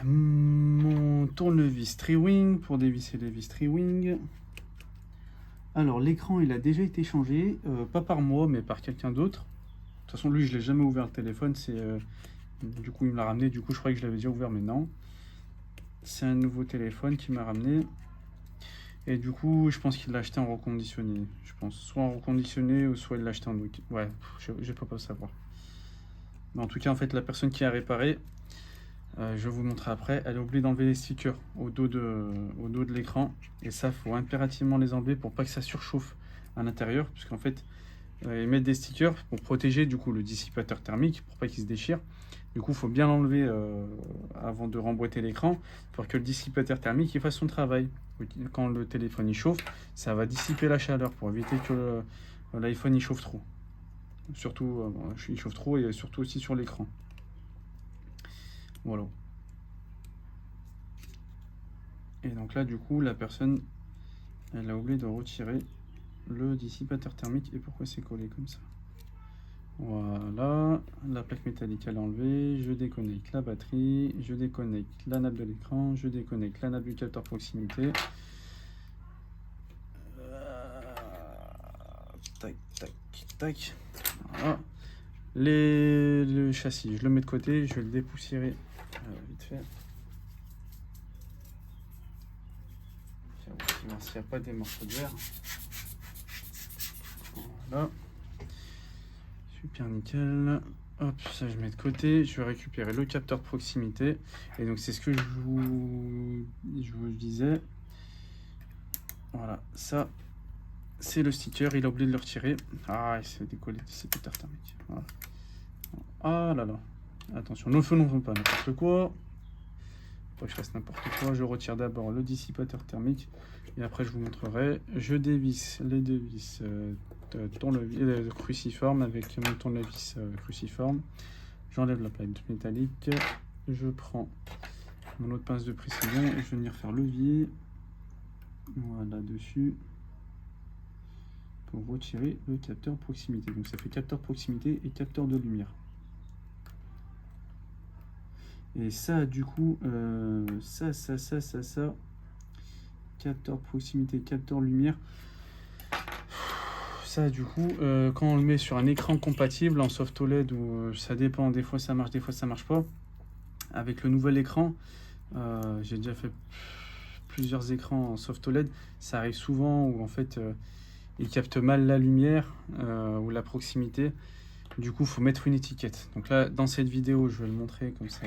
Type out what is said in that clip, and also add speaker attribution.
Speaker 1: Mon tournevis Triwing pour dévisser les vis Triwing. Alors l'écran il a déjà été changé, pas par moi mais par quelqu'un d'autre. De toute façon lui je l'ai jamais ouvert le téléphone, du coup il me l'a ramené, du coup je croyais que je l'avais déjà ouvert mais non. C'est un nouveau téléphone qui m'a ramené. Et du coup je pense qu'il l'a acheté en reconditionné. Je pense soit en reconditionné ou soit il l'a acheté en week. Ouais, je peux pas savoir. Mais en tout cas en fait la personne qui a réparé, je vais vous montrer après, elle a oublié d'enlever les stickers au dos de l'écran. Et ça, il faut impérativement les enlever pour pas que ça surchauffe à l'intérieur. Puisqu'en fait, ils mettent des stickers pour protéger du coup le dissipateur thermique, pour pas qu'il se déchire. Du coup, il faut bien l'enlever avant de remboîter l'écran pour que le dissipateur thermique il fasse son travail. Quand le téléphone il chauffe, ça va dissiper la chaleur pour éviter que l'iPhone il chauffe trop. Surtout, il chauffe trop et surtout aussi sur l'écran. Voilà. Et donc là, du coup, la personne, elle a oublié de retirer le dissipateur thermique. Et pourquoi c'est collé comme ça? Voilà. La plaque métallique, elle est enlevée. Je déconnecte la batterie. Je déconnecte la nappe de l'écran. Je déconnecte la nappe du capteur proximité. Tac, tac, tac. Voilà. Le châssis, je le mets de côté. Je vais le dépoussiérer vite fait. Voir s'il n'y a pas des morceaux de verre. Voilà. Super nickel. Hop, ça je mets de côté. Je vais récupérer le capteur de proximité. Et donc c'est ce que je vous disais. Voilà, ça c'est le sticker. Il a oublié de le retirer. Ah, il s'est décollé du dissipateur thermique. Voilà. Ah là là. Attention, ne faisons pas n'importe quoi. Faut que je fasse n'importe quoi. Je retire d'abord le dissipateur thermique et après je vous montrerai. Je dévisse les deux vis cruciforme avec mon tournevis cruciforme. J'enlève la plaque métallique. Je prends mon autre pince de précision et je vais venir faire levier. Voilà dessus pour retirer le capteur proximité. Donc ça fait capteur proximité et capteur de lumière. Et ça, du coup, ça, capteur proximité, capteur lumière. Ça, du coup, quand on le met sur un écran compatible en soft OLED, ou ça dépend, des fois ça marche, des fois ça marche pas. Avec le nouvel écran, j'ai déjà fait plusieurs écrans en soft OLED. Ça arrive souvent où en fait, il capte mal la lumière ou la proximité. Du coup, il faut mettre une étiquette. Donc là, dans cette vidéo, je vais le montrer comme ça.